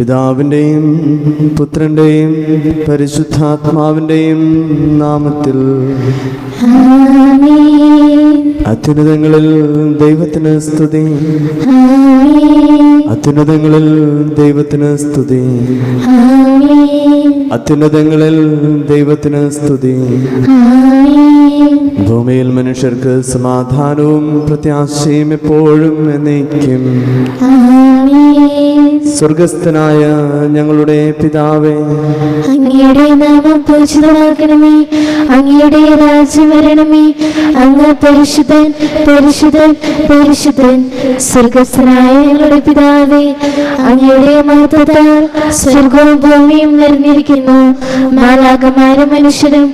പിതാവിൻ്റെയും പുത്രൻ്റെയും പരിശുദ്ധാത്മാവിൻ്റെയും നാമത്തിൽ അത്യുന്നതങ്ങളിൽ ദൈവത്തിന് സ്തുതി. അത്യുന്നതങ്ങളിൽ ദൈവത്തിന് സ്തുതി. അത്യുന്നതങ്ങളിൽ ദൈവത്തിന് സ്തുതി. ഭൂമിയിൽ മനുഷ്യർക്ക് സമാധാനവും പ്രത്യാശയും എപ്പോഴും എന്നേക്കും. സ്വർഗസ്ഥനായ ഞങ്ങളുടെ പിതാവേ, അങ്ങയുടെ നാമം പൂജിതമാകണമേ. അങ്ങയുടെ രാജ്യം വരണമേ. അങ്ങ് പരിശുദ്ധൻ, പരിശുദ്ധൻ, പരിശുദ്ധൻ. സ്വർഗസ്ഥനായ ഞങ്ങളുടെ പിതാവേ, അങ്ങയുടെ മഹത്വത്താൽ സ്വർഗവും ഭൂമിയും നിറഞ്ഞിരിക്കുന്നു. മാലാഖമാരും മനുഷ്യരും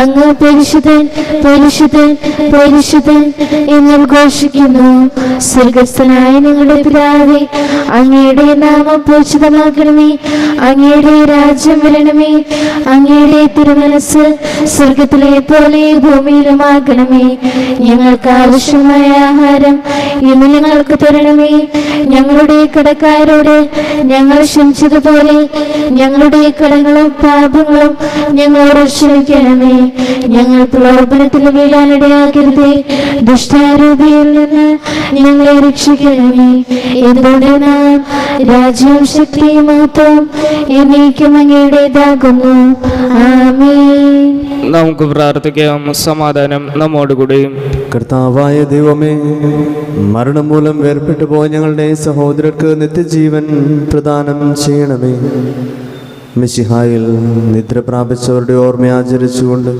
അങ്ങ് പരിശുദ്ധൻ, പരിശുദ്ധൻ, പരിശുദ്ധൻ എന്ന് ഘോഷിക്കുന്നു. സ്വർഗസ്ഥനായ ഞങ്ങളുടെ പിതാവേ, അങ്ങയുടെ നാമം പൂജിതമാകണമേ. അങ്ങയുടെ രാജ്യം വരണമേ. അങ്ങയുടെ തിരുമനസ് സ്വർഗത്തിലെ പോലെ ഭൂമിയിലുമാകണമേ. ഞങ്ങൾക്ക് ആവശ്യമായ ആഹാരം ഇന്ന് ഞങ്ങൾക്ക് തരണമേ. ഞങ്ങളുടെ കടക്കാരോട് ഞങ്ങൾ ക്ഷമിച്ചതുപോലെ ഞങ്ങളുടെ കടങ്ങളും പാപങ്ങളും ഞങ്ങളോട് ക്ഷമിക്കണമേ. ഞങ്ങൾ പ്രലോഭനത്തിൽ വീഴാനിടയാക്കരുതേ. ദുഷ്ടാരൂപിയിൽ നിന്ന് ഞങ്ങളെ രക്ഷിക്കണമേ. എന്തുകൊണ്ടെന്നാൽ രാജ്യവും ശക്തിയും മഹത്വവും എന്നേക്കും അങ്ങയുടേതാകുന്നു. ആമേൻ. നമുക്ക് പ്രാർത്ഥിക്കാം. സമാധാനം നമ്മോടുകൂടി. കർത്താവായ ദൈവമേ, മരണം മൂലം വേർപെട്ടു പോയ ഞങ്ങളുടെ സഹോദരർക്ക് നിത്യജീവൻ പ്രദാനം ചെയ്യണമേ. മിശിഹായിൽ നിദ്ര പ്രാപിച്ചവരുടെ ഓർമ്മ ആചരിച്ചുകൊണ്ട്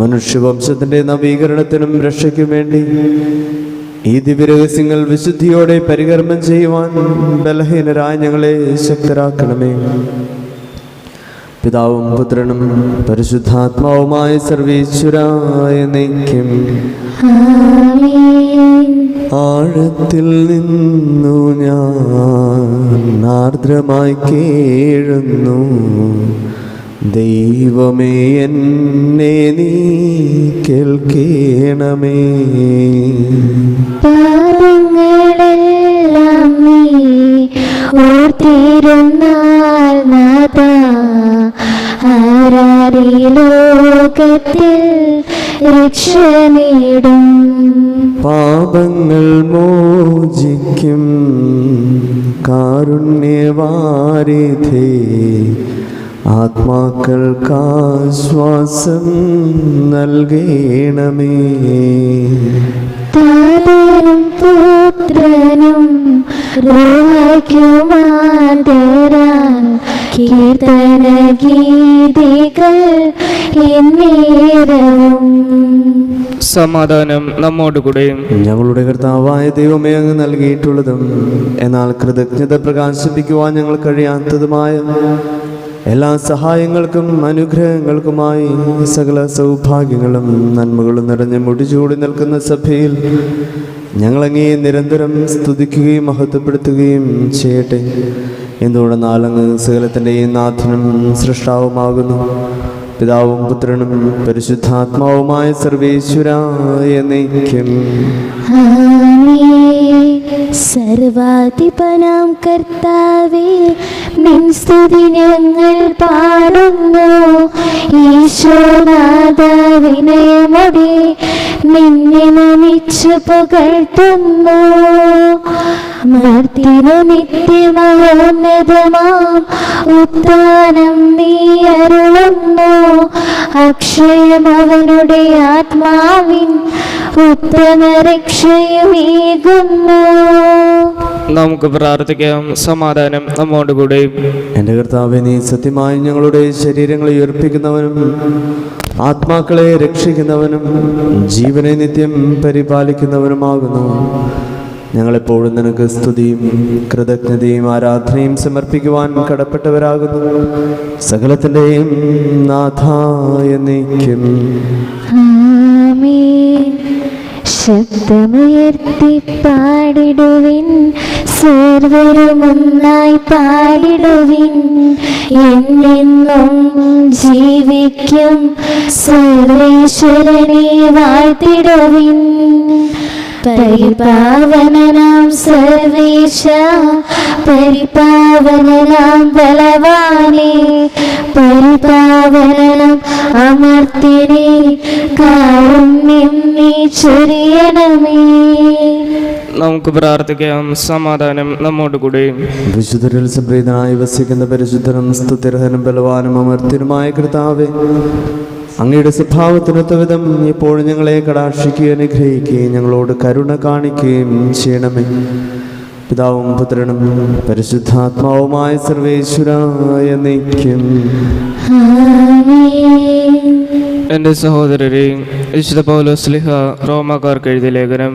മനുഷ്യവംശത്തിൻ്റെ നവീകരണത്തിനും രക്ഷയ്ക്കും വേണ്ടി ഈ ദിവ്യരഹസ്യങ്ങൾ വിശുദ്ധിയോടെ പരികർമ്മം ചെയ്യുവാൻ ബലഹീനരായ ഞങ്ങളെ ശക്തരാക്കണമേ. പിതാവും പുത്രനും പരിശുദ്ധാത്മാവുമായ സർവീശ്വരായ എന്നേക്കും. ആഴത്തിൽ നിന്നു ഞാൻ ആർദ്രമായി കേഴുന്നു. ദൈവമേ, എന്നെ നീ കേൾക്കണമേ. പാപങ്ങളെല്ലാം നീ ഓർത്തിരുന്നാൽ നാഥാ, ആരാരീ ലോകത്തിൽ രക്ഷ നേടും. പാപങ്ങൾ മോചിക്കും കാരുണ്യവാരിധേ, ആത്മാക്കൾക്കാശ്വാസം നൽകണമേ. താതനും പുത്രനും റൂഹായ്ക്കുമാതരാൻ കീർത്തന ഗീതികൾ എന്നേരവും. സമാധാനം നമ്മോടുകൂടെ. ഞങ്ങളുടെ കർത്താവായ ദൈവമേ, അങ്ങ് നൽകിയിട്ടുള്ളതും എന്നാൽ കൃതജ്ഞത പ്രകാശിപ്പിക്കുവാൻ ഞങ്ങൾ കഴിയാത്തതുമായ എല്ലാ സഹായങ്ങൾക്കും അനുഗ്രഹങ്ങൾക്കുമായി സകല സൗഭാഗ്യങ്ങളും നന്മകളും നിറഞ്ഞ് മുടിചൂടി നിൽക്കുന്ന സഭയിൽ ഞങ്ങളങ്ങേ നിരന്തരം സ്തുതിക്കുകയും മഹത്വപ്പെടുത്തുകയും ചെയ്യട്ടെ. എന്തുകൊണ്ടെന്നാൽ അങ്ങ് സകലത്തിൻ്റെയും നാഥനും സൃഷ്ടാവുമാകുന്നു. പിതാവും പുത്രനും പരിശുദ്ധാത്മാവുമായ സർവേശ്വരായ എന്നേക്കും. സർവാധിപനാം കർത്താവേ, നിൻ സ്തുതി ഞങ്ങൾ പാടുന്നു. ഈശോനാഥ, വിനയമോടെ നിന്നെ നമിച്ചു പുകഴ്ത്തുന്നു. മർത്തിനു നിത്യമഹോന്നതമാം ഉത്ഥാനം നീ അരുളുന്നു. അക്ഷയമവനുടെ ആത്മാവിൻ ഉത്തമ രക്ഷയുമേകുന്നു. നമുക്ക് പ്രാർത്ഥിക്കാം. സമാധാനം നമ്മോടുകൂടെ. എൻ്റെ കർത്താവേ, നീ സത്യമായി ഞങ്ങളുടെ ശരീരങ്ങളെ ഉയർപ്പിക്കുന്നവനും ആത്മാക്കളെ രക്ഷിക്കുന്നവനും ജീവനെ നിത്യം പരിപാലിക്കുന്നവനുമാകുന്നു. ഞങ്ങളെപ്പോഴും നിനക്ക് സ്തുതിയും കൃതജ്ഞതയും ആരാധനയും സമർപ്പിക്കുവാൻ കടപ്പെട്ടവരാകുന്നു. സകലത്തിൻ്റെയും നാഥായ എന്നേക്കും. ശബ്ദമുയർത്തി പാടിടുവിൻ, സർവരും ഒന്നായി പാടിടുവിൻ. എന്നെന്നും ജീവിക്കും സർവേശ്വരനെ വാഴ്ത്തിടുവിൻ. പരിപാവനനാം സർവേശ, പരിപാവനനാം ബലവാനേ, പരിപാവനനാം അമർത്യനേ, കാരുണ്യം നീ ചൊരിയണമേ. നമുക്ക് പ്രാർത്ഥിക്കാം. സമാധാനം നമ്മോടുകൂടെ. വിശുദ്ധരിൽ സംപ്രീതനായി വസിക്കുന്ന പരിശുദ്ധനും സ്തുത്യർഹനും ബലവാനും അമർത്യനുമായ കർത്താവേ, അങ്ങയുടെ സ്വഭാവത്തിനൊത്ത വിധം ഇപ്പോഴും ഞങ്ങളെ കടാക്ഷിക്കുകയും അനുഗ്രഹിക്കുകയും ഞങ്ങളോട് കരുണ കാണിക്കുകയും ചെയ്യണമേ. പിതാവും പുത്രനും പരിശുദ്ധാത്മാവുമായ സർവേശ്വരായ നീക്കും. എൻ്റെ സഹോദരരെ, വിശുദ്ധ പൗലോസ്ലിഹ റോമാക്കാർക്ക് എഴുതിയ ലേഖനം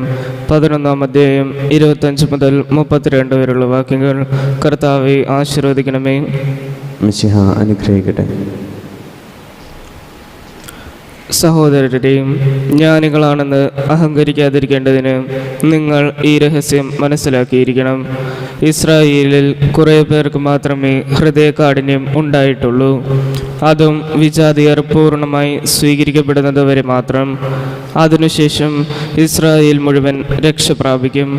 11-ാം അധ്യായം 25 മുതൽ 32 വരെയുള്ള വാക്യങ്ങൾ കർത്താവെ ആശീർവദിക്കണമേ. മിശിഹ അനുഗ്രഹിക്കട്ടെ. സഹോദരരെയും ജ്ഞാനികളാണെന്ന് അഹങ്കരിക്കാതിരിക്കേണ്ടതിന് നിങ്ങൾ ഈ രഹസ്യം മനസ്സിലാക്കിയിരിക്കണം. ഇസ്രായേലിൽ കുറേ പേർക്ക് മാത്രമേ ഹൃദയകാഠിന്യം ഉണ്ടായിട്ടുള്ളൂ. അതും വിജാതിയർ പൂർണ്ണമായി സ്വീകരിക്കപ്പെടുന്നത് വരെ മാത്രം. അതിനുശേഷം ഇസ്രായേൽ മുഴുവൻ രക്ഷ പ്രാപിക്കും.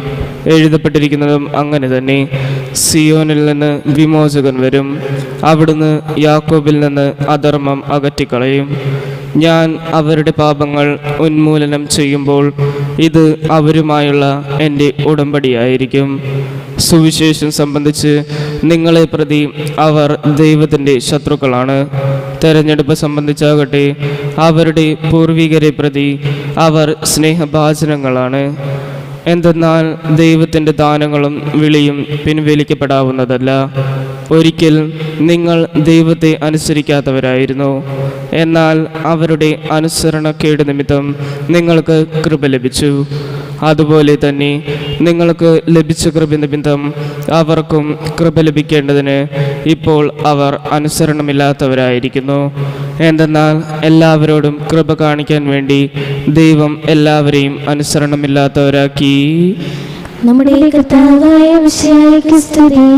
എഴുതപ്പെട്ടിരിക്കുന്നതും അങ്ങനെ തന്നെ. സിയോനിൽ നിന്ന് വിമോചകൻ വരും. അവിടുന്ന് യാക്കോബിൽ നിന്ന് അധർമ്മം അകറ്റിക്കളയും. ഞാൻ അവരുടെ പാപങ്ങൾ ഉന്മൂലനം ചെയ്യുമ്പോൾ ഇത് അവരുമായുള്ള എൻ്റെ ഉടമ്പടിയായിരിക്കും. സുവിശേഷം സംബന്ധിച്ച് നിങ്ങളെ പ്രതി അവർ ദൈവത്തിൻ്റെ ശത്രുക്കളാണ്. തെരഞ്ഞെടുപ്പ് സംബന്ധിച്ചാകട്ടെ അവരുടെ പൂർവികരെ പ്രതി അവർ സ്നേഹഭാജനങ്ങളാണ്. എന്തെന്നാൽ ദൈവത്തിൻ്റെ ദാനങ്ങളും വിളിയും പിൻവലിക്കപ്പെടാവുന്നതല്ല. ഒരിക്കൽ നിങ്ങൾ ദൈവത്തെ അനുസരിക്കാത്തവരായിരുന്നു. എന്നാൽ അവരുടെ അനുസരണക്കേട് നിമിത്തം നിങ്ങൾക്ക് കൃപ ലഭിച്ചു. അതുപോലെ തന്നെ നിങ്ങൾക്ക് ലഭിച്ച കൃപ നിമിത്തം അവർക്കും കൃപ ലഭിക്കേണ്ടതിന് ഇപ്പോൾ അവർ അനുസരണമില്ലാത്തവരായിരിക്കുന്നു. എന്തെന്നാൽ എല്ലാവരോടും കൃപ കാണിക്കാൻ വേണ്ടി ദൈവം എല്ലാവരെയും അനുസരണമില്ലാത്തവരാക്കി. നമ്മുടെ കർത്താവായ മിശിഹായ്ക്ക് സ്തുതി.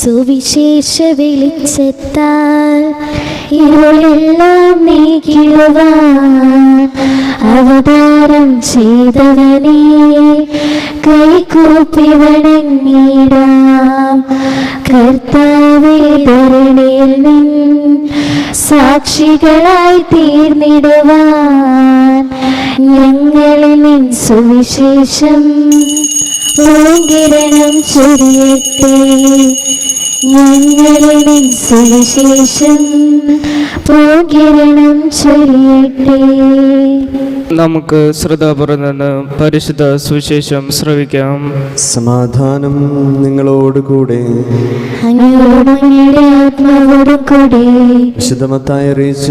സുവിശേഷ വെളിച്ചത്താൽ ഇരുളെല്ലാം നീക്കിടുവാൻ അവതാരം ചെയ്തവനെ കൈകൂപ്പി വണങ്ങിടാം. കർത്താവേ, ധരണിയിൽ നിൻ സാക്ഷികളായി തീർന്നിടുവാൻ ഞങ്ങളിൽ നിൻ സുവിശേഷം പൂങ്കിരണം ചൊരിയട്ടെ. ഞങ്ങളിൽ നിൻ സുവിശേഷം പൂങ്കിരണം ചൊരിയട്ടെ. നമുക്ക് ശ്രദ്ധാപൂർവ്വം നിന്ന് പരിശുദ്ധ സുവിശേഷം ശ്രവിക്കാം. സമാധാനം നിങ്ങളോടുകൂടെ. അങ്ങയോടും അങ്ങയുടെ ആത്മാവോടും കൂടെ. വിശുദ്ധ മത്തായി അറിയിച്ച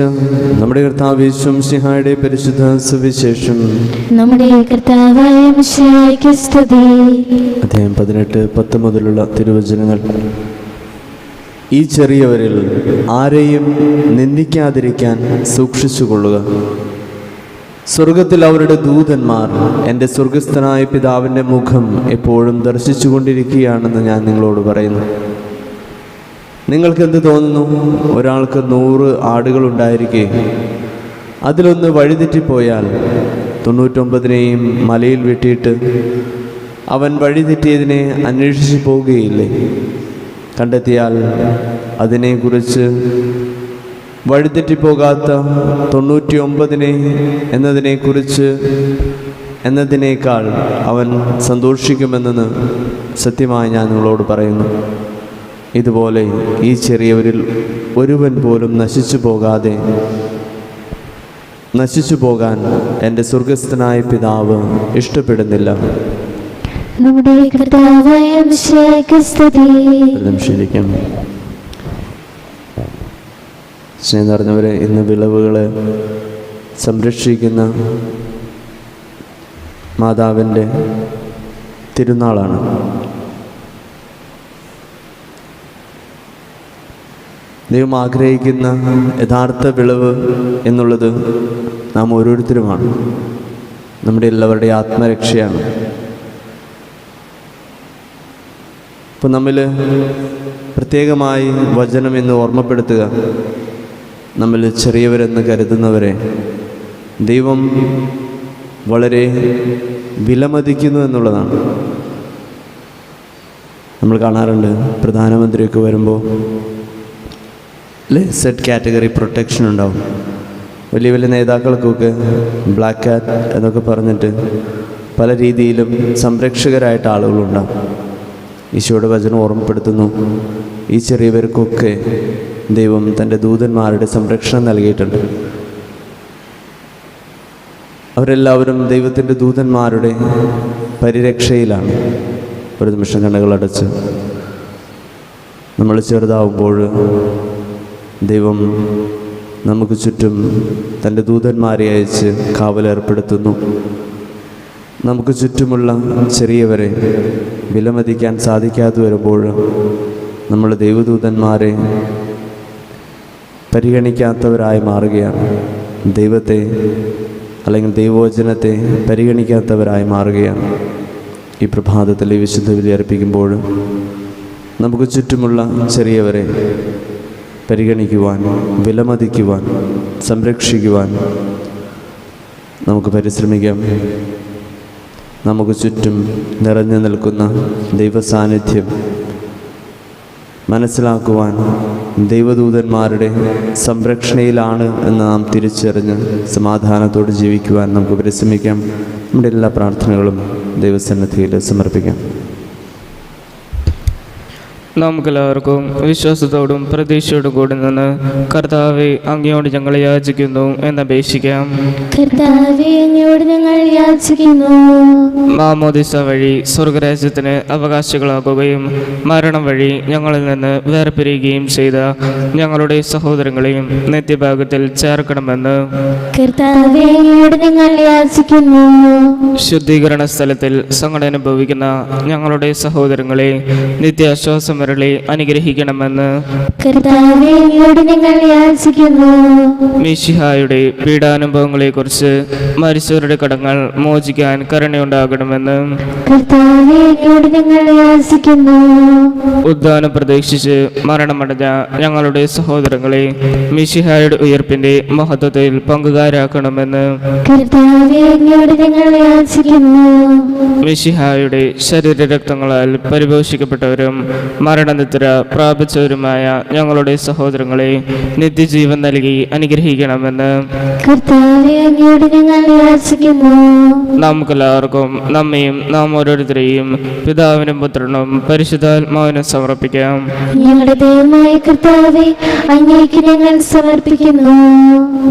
നമ്മുടെ കർത്താവ് യേശു മിശിഹായുടെ പരിശുദ്ധ സുവിശേഷം. നമ്മുടെ കർത്താവായ മിശിഹായ്ക്ക് സ്തുതി. അധ്യായം 18-10 മുതലുള്ള തിരുവചനങ്ങൾ. ഈ ചെറിയവരിൽ ആരെയും നിന്ദിക്കാതിരിക്കാൻ സൂക്ഷിച്ചുകൊള്ളുക. സ്വർഗത്തിൽ അവരുടെ ദൂതന്മാർ എൻ്റെ സ്വർഗസ്ഥനായ പിതാവിൻ്റെ മുഖം എപ്പോഴും ദർശിച്ചുകൊണ്ടിരിക്കുകയാണെന്ന് ഞാൻ നിങ്ങളോട് പറയുന്നു. നിങ്ങൾക്കെന്ത് തോന്നുന്നു? ഒരാൾക്ക് 100 ആടുകളുണ്ടായിരിക്കെ അതിലൊന്ന് വഴിതെറ്റിപ്പോയാൽ 99നെയും മലയിൽ വെട്ടിയിട്ട് അവൻ വഴിതെറ്റിയതിനെ അന്വേഷിച്ച് പോവുകയില്ലേ? കണ്ടെത്തിയാൽ അതിനെക്കുറിച്ച് വഴിതെറ്റിപ്പോകാത്ത 99 എന്നതിനേക്കാൾ അവൻ സന്തോഷിക്കുമെന്ന് സത്യമായി ഞാൻ നിങ്ങളോട് പറയുന്നു. ഇതുപോലെ ഈ ചെറിയവരിൽ ഒരുവൻ പോലും നശിച്ചു പോകാൻ എൻ്റെ സ്വർഗസ്ഥനായ പിതാവ് ഇഷ്ടപ്പെടുന്നില്ല. നമ്മുടെ കർത്താവായ മിശിഹായ്ക്ക് സ്തുതി. ശരിക്കും സ്നേഹം നിറഞ്ഞവരെ, ഇന്ന് വിളവുകളെ സംരക്ഷിക്കുന്ന മാതാവിൻ്റെ തിരുനാളാണ്. ദൈവം ആഗ്രഹിക്കുന്ന യഥാർത്ഥ വിളവ് എന്നുള്ളത് നാം ഓരോരുത്തരുമാണ്. നമ്മുടെ എല്ലാവരുടെയും ആത്മരക്ഷയാണ്. ഇപ്പം നമ്മിൽ പ്രത്യേകമായി വചനം എന്ന് ഓർമ്മപ്പെടുത്തുക, നമ്മൾ ചെറിയവരെന്ന് കരുതുന്നവരെ ദൈവം വളരെ വിലമതിക്കുന്നു എന്നുള്ളതാണ്. നമ്മൾ കാണാറുണ്ട്, പ്രധാനമന്ത്രിയൊക്കെ വരുമ്പോൾ സെറ്റ് കാറ്റഗറി പ്രൊട്ടക്ഷൻ ഉണ്ടാവും. വലിയ വലിയ നേതാക്കൾക്കൊക്കെ ബ്ലാക്ക് കാറ്റ് എന്നൊക്കെ പറഞ്ഞിട്ട് പല രീതിയിലും സംരക്ഷകരായിട്ട് ആളുകളുണ്ടാവും. ഈശോയുടെ വചനം ഓർമ്മപ്പെടുത്തുന്നു, ഈ ചെറിയവർക്കൊക്കെ ദൈവം തൻ്റെ ദൂതന്മാരുടെ സംരക്ഷണം നൽകിയിട്ടുണ്ട്. അവരെല്ലാവരും ദൈവത്തിൻ്റെ ദൂതന്മാരുടെ പരിരക്ഷയിലാണ്. ഒരു നിമിഷം കണ്ണുകളടച്ച് നമ്മൾ ചെറുതാവുമ്പോൾ ദൈവം നമുക്ക് ചുറ്റും തൻ്റെ ദൂതന്മാരെ അയച്ച് കാവലേർപ്പെടുത്തുന്നു. നമുക്ക് ചുറ്റുമുള്ള ചെറിയവരെ വിലമതിക്കാൻ സാധിക്കാതെ വരുമ്പോൾ നമ്മൾ ദൈവദൂതന്മാരെ പരിഗണിക്കാത്തവരായി മാറുകയാണ്. ദൈവത്തെ അല്ലെങ്കിൽ ദൈവവചനത്തെ പരിഗണിക്കാത്തവരായി മാറുകയാണ്. ഈ പ്രഭാതത്തിൽ ഈ വിശുദ്ധ ബലി അർപ്പിക്കുമ്പോൾ നമുക്ക് ചുറ്റുമുള്ള ചെറിയവരെ പരിഗണിക്കുവാൻ, വിലമതിക്കുവാൻ, സംരക്ഷിക്കുവാൻ നമുക്ക് പരിശ്രമിക്കാം. നമുക്ക് ചുറ്റും നിറഞ്ഞു നിൽക്കുന്ന ദൈവസാന്നിധ്യം മനസ്സിലാക്കുവാൻ ദൈവദൂതന്മാരുടെ സംരക്ഷണയിലാണ് എന്ന് നാം തിരിച്ചറിഞ്ഞ് സമാധാനത്തോടെ ജീവിക്കുവാൻ നമുക്ക് പരിശ്രമിക്കാം. നമ്മുടെ എല്ലാ പ്രാർത്ഥനകളും ദൈവസന്നിധിയിൽ സമർപ്പിക്കാം. നമുക്കെല്ലാവർക്കും വിശ്വാസത്തോടും പ്രതീക്ഷയോടും കൂടി നിന്ന് കർത്താവെ അങ്ങയോട് ഞങ്ങൾ യാചിക്കുന്നു എന്നപേക്ഷിക്കാം. കർത്താവേ, അങ്ങയോട് ഞങ്ങൾ യാചിക്കുന്നു. മാമോദിസ വഴി സ്വർഗരാജ്യത്തിന് അവകാശികളാക്കുകയും മരണം വഴി ഞങ്ങളിൽ നിന്ന് വേർപിരിയുകയും ചെയ്ത ഞങ്ങളുടെ സഹോദരങ്ങളെയും നിത്യഭാഗത്തിൽ ചേർക്കണമെന്ന് കർത്താവേ, അങ്ങയോട് ഞങ്ങൾ യാചിക്കുന്നു. ശുദ്ധീകരണ സ്ഥലത്തിൽ സങ്കടം അനുഭവിക്കുന്ന ഞങ്ങളുടെ സഹോദരങ്ങളെ നിത്യാശ്വാസം വരളി അനുഗ്രഹിക്കണമെന്ന് കർത്താവേ, അങ്ങയോട് ഞങ്ങൾ യാചിക്കുന്നു. മിശിഹായുടെ പീഡാനുഭവങ്ങളെക്കുറിച്ച് മരിച്ചവരുടെ കടങ്ങൾ മോചിക്കാൻ കരുണയുണ്ടാകണമെന്ന് കർത്താവേ, അങ്ങയോട് ഞങ്ങൾ യാചിക്കുന്നു. ഉദ്ധാനം പ്രതീക്ഷിച്ച് മരണമടഞ്ഞ ഞങ്ങളുടെ സഹോദരങ്ങളെ മിശിഹായുടെ ഉയർപ്പിന്റെ മഹത്വത്തിൽ പങ്കുകാരാക്കണമെന്ന് കർത്താവേ, അങ്ങയോട് ഞങ്ങൾ യാചിക്കുന്നു. മിശിഹായുടെ ശരീരരക്തങ്ങളാൽ പരിപോഷിക്കപ്പെട്ടവരും മരണനിദ്ര പ്രാപിച്ചവരുമായ ഞങ്ങളുടെ സഹോദരങ്ങളെ നിത്യജീവൻ നൽകി അനുഗ്രഹിക്കണമെന്ന് കർത്താവേ, അങ്ങയോട് ഞങ്ങൾ യാചിക്കുന്നു. നമുക്കെല്ലാവർക്കും നമ്മയും നാം ഓരോരുത്തരെയും പിതാവിനും പുത്രനും പരിശുദ്ധാത്മാവിനും സമർപ്പിക്കാം. ഞങ്ങളുടെ ദൈവമായ കർത്താവേ, അങ്ങേക്ക് ഞങ്ങൾ സമർപ്പിക്കുന്നു.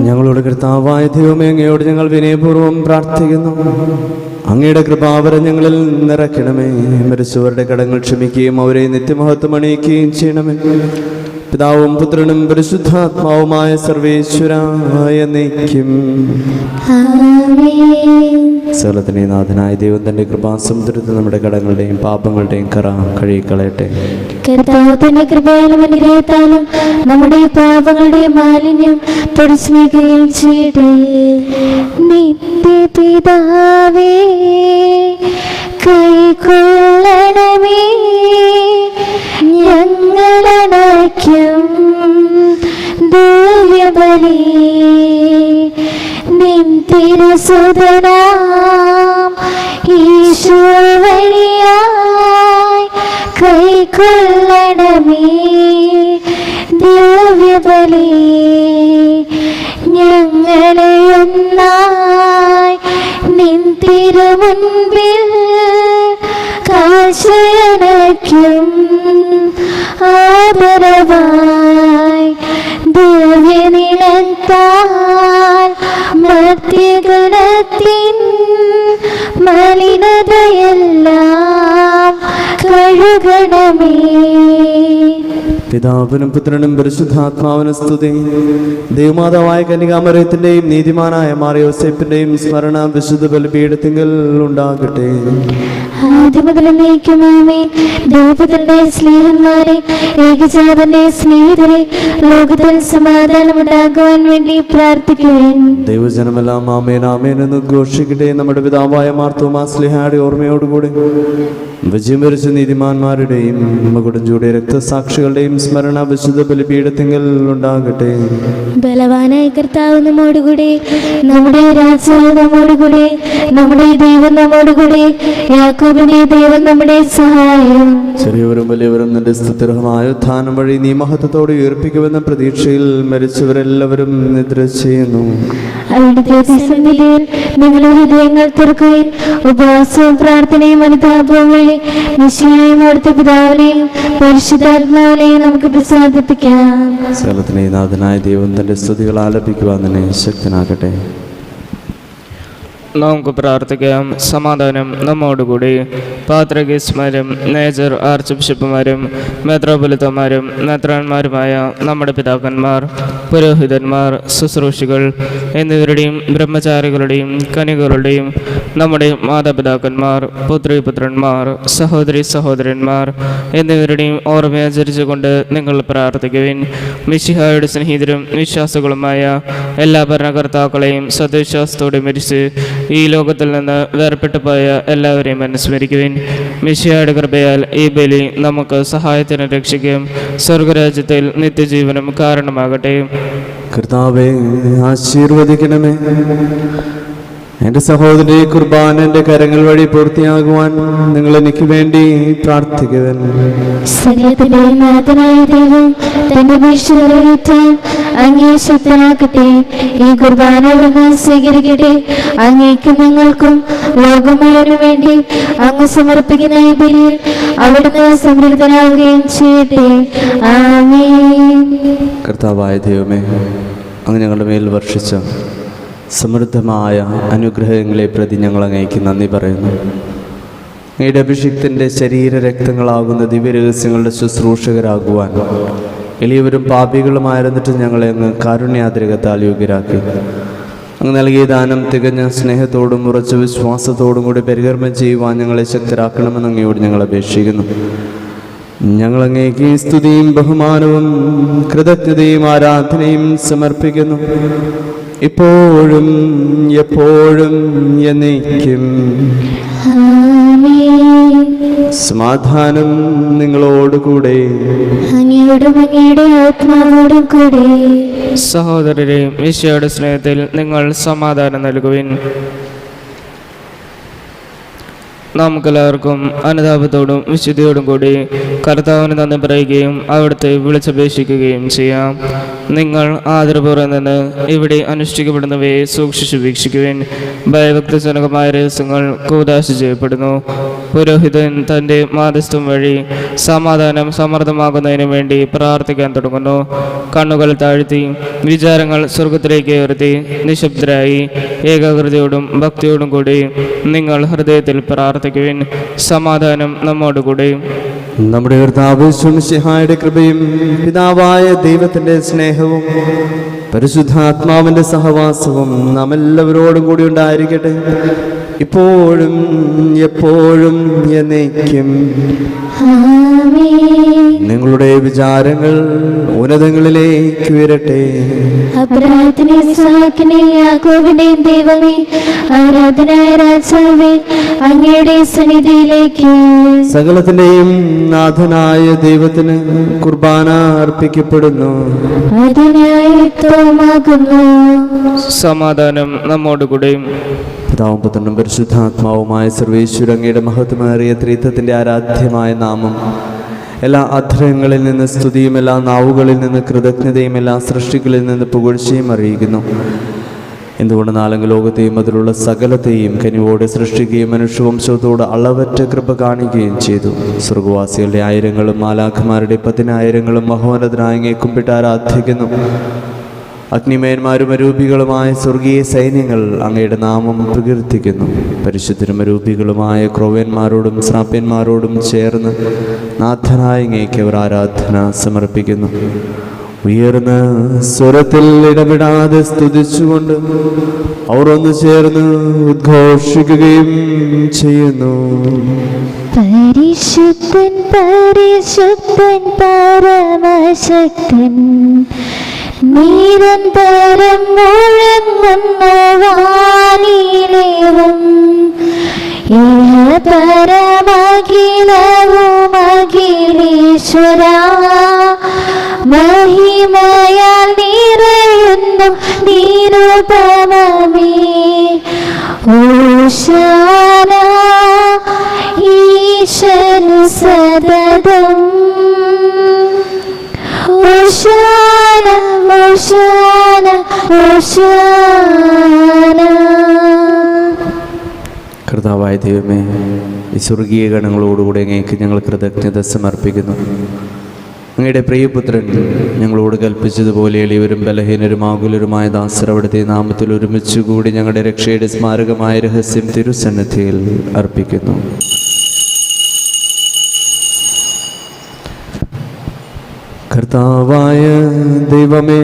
ഞങ്ങളുടെ കർത്താവായ ദൈവമേ, അങ്ങയോട് ഞങ്ങൾ വിനയപൂർവ്വം പ്രാർത്ഥിക്കുന്നു. അങ്ങയുടെ കൃപാവരം ഞങ്ങളിൽ നിറയ്ക്കണമേ. മരിച്ചവരുടെ കടങ്ങൾ ക്ഷമിക്കുകയും അവരെ നിത്യമഹത്വം അണിയിക്കുകയും ചെയ്യണമേ. പിതാവും പുത്രനും പരിശുദ്ധാത്മാവുമായ സർവേശ്വരായ നയിക്കും. ആമേൻ. സകലത്തിൻ്റെ നാഥനായ ദൈവം തൻ്റെ കൃപാസമുദ്രത്തിൽ നമ്മുടെ കടങ്ങളുടെയും പാപങ്ങളുടെയും കറ കഴുകിക്കളയട്ടെ. കർത്താവ് തന്റെ കൃപയാലും അനുഗ്രഹത്താലും നമ്മുടെ പാപങ്ങളുടെ മാലിന്യം തുടച്ചു നീക്കുകയും ചെയ്യട്ടെ. നിത്യപിതാവേ, കൈക്കൊള്ളണമേ ഞങ്ങളടയ്ക്കും ദിവ്യബലി. നിൻ തിരുസുതനാം ഈശോ വഴിയായി കൈക്കൊള്ളണമേ ദിവ്യബലി. ഞങ്ങളെ ഒന്നായി നിൻ തിരുമുൻപിൽ കാഴ്ചയണയ്ക്കും ആദരവായി ദിവ്യനിളത്താൽ മധ്യഗണത്തിൻ മലിനതയെല്ലാം കഴുകണമേ. പിതാവിനും പുത്രനും പരിശുദ്ധാത്മാവിനും സ്തുതി. ദൈവമാതാവായ കന്യകാമറിയത്തിൻ്റെയും നീതിമാനായ മാറിയോസേപ്പിൻ്റെയും സ്മരണ വിശുദ്ധ ബലിപീഠത്തിങ്കൽ ഉണ്ടാകട്ടെ. ആദ്യമുതലേക്കുമാമേ. ദൈവപുത്രന്റെ സ്നേഹന്മാരെ, ഏകജാതന്റെ സ്നേഹിതരെ, ലോകത്തിൽ സമാധാനമുണ്ടാകുവാൻ വേണ്ടി പ്രാർത്ഥിക്കുവേൻ. ദൈവജനമെല്ലാം ആമേൻ ആമേൻ എന്ന് ഘോഷിക്കട്ടെ. നമ്മുടെ പിതാവായ മാർത്തോമാ സ്ലിഹായുടെ ഓർമ്മയോടുകൂടി വിജയം വരിച്ച നീതിമാന്മാരുടെയും മകുടഞ്ചൂടെ രക്തസാക്ഷികളുടെയും സ്മരണ വിശുദ്ധ ബലിപീഠത്തിങ്കൽ ഉണ്ടാകട്ടെ. ബലവാനായ കർത്താവ് നമ്മോടുകൂടെ, നമ്മുടെ രാജാവ് നമ്മോടുകൂടെ, നമ്മുടെ ദൈവം നമ്മോടുകൂടെ, യാക്കോബിന്റെ ദൈവം നമ്മുടെ സഹായം. ചെറിയവരും വലിയവരും നിന്റെ സ്തുത്യർഹമായ ഉത്ഥാനം വഴി നീ മഹത്വത്തോടെ ഉയർപ്പിക്കുമെന്ന പ്രതീക്ഷയിൽ മരിച്ചവരെല്ലാവരും നിദ്ര ചെയ്യുന്നു. അവിടുത്തെ സന്നിധിയിൽ നിങ്ങളുടെ ഹൃദയങ്ങൾ തുറക്കുകയും ഉപവാസവും പ്രാർത്ഥനയും അനുതാപവും വഴി മിശിഹായെയും അവിടുത്തെ പിതാവിനെയും പരിശുദ്ധാത്മാവിനെയും നമുക്ക് പ്രസാദിപ്പിക്കാം. സകലത്തിനെ നാഥനായ ദൈവം തന്റെ സ്തുതികൾ ആലപിക്കുവാൻ തന്നെ ശക്തനാകട്ടെ. നമുക്ക് പ്രാർത്ഥിക്കാം. സമാധാനം നമ്മോടുകൂടി. പാത്രികേസ്മാരും മേജർ ആർച്ച് ബിഷപ്പുമാരും മെത്രോപൊലിത്തമാരും മെത്രാന്മാരുമായ നമ്മുടെ പിതാക്കന്മാർ, പുരോഹിതന്മാർ, ശുശ്രൂഷികൾ എന്നിവരുടെയും ബ്രഹ്മചാരികളുടെയും കന്യകളുടെയും നമ്മുടെ മാതാപിതാക്കന്മാർ, പുത്രിപുത്രന്മാർ, സഹോദരി സഹോദരന്മാർ എന്നിവരുടെയും ഓർമ്മയാചരിച്ചുകൊണ്ട് നിങ്ങൾ പ്രാർത്ഥിക്കുവിൻ. മിശിഹായുടെ സ്നേഹിതരും വിശ്വാസികളുമായ എല്ലാ ഭരണകർത്താക്കളെയും സദ്വിശ്വാസത്തോടെ മരിച്ച് ഈ ലോകത്തിൽ നിന്ന് വേർപെട്ടു പോയ എല്ലാവരെയും അനുസ്മരിക്കുവിൻ. മിശിഹായുടെ കൃപയാൽ ഈ ബലി നമുക്ക് സഹായത്തിന് രക്ഷിക്കുകയും സ്വർഗരാജ്യത്തിൽ നിത്യജീവനും കാരണമാകട്ടെ. കർത്താവേ, ആശീർവദിക്കണമേ. എൻ്റെ സഹോദരി കുർബാന എൻ്റെ കരങ്ങൾ വഴി പൂർത്തിയാകുവാൻ നിങ്ങൾ എനിക്ക് വേണ്ടി പ്രാർത്ഥിക്കുവൻ. സകലത്തിന്റെയും നാഥനായ ദൈവം തന്റെ വീഴ്ച നിറവേറ്റാൻ അങ്ങേ ശക്തനാക്കട്ടെ. ഈ കുർബാന അവിടുന്ന് സ്വീകരിക്കട്ടെ. അങ്ങേക്കും ഞങ്ങൾക്കും ലോകം മുഴുവനും വേണ്ടി അങ്ങ് സമർപ്പിക്കുന്ന ഈ ബലിയിൽ അവിടുന്ന് സംതൃപ്തനാവുകയും ചെയ്യട്ടെ. ആമേൻ. കർത്താവായ ദൈവമേ, അങ്ങ് ഞങ്ങളുടെ മേൽ വർഷിച്ച സമൃദ്ധമായ അനുഗ്രഹങ്ങളെ പ്രതി ഞങ്ങൾ അങ്ങേക്ക് നന്ദി പറയുന്നു. അങ്ങയുടെ അഭിഷിക്തൻ്റെ ശരീരരക്തങ്ങളാകുന്ന ദിവ്യരഹസ്യങ്ങളുടെ ശുശ്രൂഷകരാകുവാൻ എളിയവരും പാപികളുമായിരുന്നിട്ട് ഞങ്ങളെ അങ്ങ് കാരുണ്യാതിരകത്താൽ യോഗ്യരാക്കി. അങ്ങ് നൽകിയ ദാനം തികഞ്ഞ സ്നേഹത്തോടും ഉറച്ച വിശ്വാസത്തോടും കൂടി പരികർമ്മം ചെയ്യുവാൻ ഞങ്ങളെ ശക്തരാക്കണമെന്ന് അങ്ങയോട് ഞങ്ങൾ അപേക്ഷിക്കുന്നു. ഞങ്ങൾ അങ്ങേക്ക് സ്തുതിയും ബഹുമാനവും കൃതജ്ഞതയും ആരാധനയും സമർപ്പിക്കുന്നു, ഇപ്പോഴും എപ്പോഴും എന്നേക്കും. സമാധാനം നിങ്ങളോടുകൂടെ. അങ്ങയോടും അങ്ങയുടെ ആത്മാവോടും കൂടെ. സഹോദരരെ, ഈശോയുടെ സ്നേഹത്തിൽ നിങ്ങൾ സമാധാനം നൽകുവിൻ. നമുക്കെല്ലാവർക്കും അനുതാപത്തോടും വിശുദ്ധിയോടും കൂടി കർത്താവിന് നന്ദി പറയുകയും അവിടുത്തെ വിളിച്ചപേക്ഷിക്കുകയും ചെയ്യാം. നിങ്ങൾ ആദരപൂർവ്വം നിന്ന് ഇവിടെ അനുഷ്ഠിക്കപ്പെടുന്നവയെ സൂക്ഷിച്ചു വീക്ഷിക്കുവിൻ. ഭയഭക്തിജനകമായ രഹസ്യങ്ങൾ കൂദാശ ചെയ്യപ്പെടുന്നു. പുരോഹിതൻ തൻ്റെ മാധ്യസ്ഥം വഴി സമാധാനം സമൃദ്ധമാകുന്നതിന് വേണ്ടി പ്രാർത്ഥിക്കാൻ തുടങ്ങുന്നു. കണ്ണുകൾ താഴ്ത്തി വിചാരങ്ങൾ സ്വർഗത്തിലേക്ക് ഉയർത്തി നിശബ്ദരായി ഏകാഗ്രതയോടും ഭക്തിയോടും കൂടി നിങ്ങൾ ഹൃദയത്തിൽ പ്രാർത്ഥിക്കുവിൻ. സമാധാനം നമ്മോടുകൂടി. നമ്മുടെ കർത്താവ് മിശിഹായുടെ കൃപയും പിതാവായ ദൈവത്തിൻ്റെ സ്നേഹവും പരിശുദ്ധാത്മാവിൻ്റെ സഹവാസവും നാം എല്ലാവരോടും കൂടി ഉണ്ടായിരിക്കട്ടെ, ഇപ്പോഴും എപ്പോഴും എന്നേക്കും. നിങ്ങളുടെ വിചാരങ്ങൾ ഉന്നതങ്ങളിലേക്ക് ഉയരട്ടെ. അബ്രാഹത്തിനെ ഇസ്ഹാക്കിനെ യാക്കോബിന്റെയും ദൈവമേ, ആരാധനായ രാജാവേ, അങ്ങയുടെ സന്നിധിയിലേക്ക് സകലത്തിന്റെയും നാഥനായ ദൈവത്തിന് കുർബാന അർപ്പിക്കപ്പെടുന്നു. അതിനായിമാകുന്നു. സമാധാനം നമ്മോടുകൂടി. പിതാവും പുത്രനും പരിശുദ്ധാത്മാവുമായ സർവേശ്വര അങ്ങയുടെ മഹത്വമേറിയ ത്രിത്വത്തിൻ്റെ ആരാധ്യമായ നാമം എല്ലാ അധരങ്ങളിൽ നിന്ന് സ്തുതിയും എല്ലാ നാവുകളിൽ നിന്ന് കൃതജ്ഞതയും എല്ലാ സൃഷ്ടികളിൽ നിന്ന് പുകഴ്ചയും അറിയിക്കുന്നു. എന്തുകൊണ്ട് നാലെങ്കിൽ ലോകത്തെയും അതിലുള്ള സകലത്തെയും കനിവോടെ സൃഷ്ടിക്കുകയും മനുഷ്യവംശത്തോട് അളവറ്റ കൃപ കാണിക്കുകയും ചെയ്തു. സ്വർഗവാസികളുടെ ആയിരങ്ങളും മാലാഖമാരുടെ 10,000 മഹോന്നതനായ കുമ്പിട്ട് ആരാധിക്കുന്നു. അഗ്നിമയന്മാരും അരൂപികളുമായ സ്വർഗീയ സൈന്യങ്ങൾ അങ്ങയുടെ നാമം പ്രകീർത്തിക്കുന്നു. പരിശുദ്ധരും അരൂപികളുമായ ക്രോവ്യന്മാരോടും ശ്രാപ്യന്മാരോടും ചേർന്ന് നാഥനായ അങ്ങേക്ക് അവർ ആരാധന സമർപ്പിക്കുന്നു. ഉയർന്ന സ്വരത്തിൽ ഇടപെടാതെ സ്തുതിച്ചുകൊണ്ട് അവർ ഒന്ന് ചേർന്ന് ഉദ്ഘോഷിക്കുകയും ചെയ്യുന്നു. പരിശുദ്ധൻ പരിശുദ്ധൻ പരമശക്തൻ, നിരന്തരം മുഴങ്ങുന്നു വാനിലേവം. പരമഖിലവുമഖിലേശ്വര മഹിമയാൽ നിറയുന്നു നിരുപമമേ. ഓശാന ഈശനു സതതം. ഓശാന ഓശാന ഓശാന. കർത്താവായ ദൈവമേ, ഈ സ്വർഗീയ ഗണങ്ങളോടുകൂടി അങ്ങേക്ക് ഞങ്ങൾ കൃതജ്ഞത സമർപ്പിക്കുന്നു. അങ്ങയുടെ പ്രിയപുത്രൻ ഞങ്ങളോട് കൽപ്പിച്ചതുപോലെ എളിയവരും ബലഹീനരും ആകുലരുമായ ദാസർ അവിടുത്തെ നാമത്തിൽ ഒരുമിച്ചുകൂടി ഞങ്ങളുടെ രക്ഷയുടെ സ്മാരകമായ രഹസ്യം തിരുസന്നിധിയിൽ അർപ്പിക്കുന്നു. കർത്താവായ ദൈവമേ,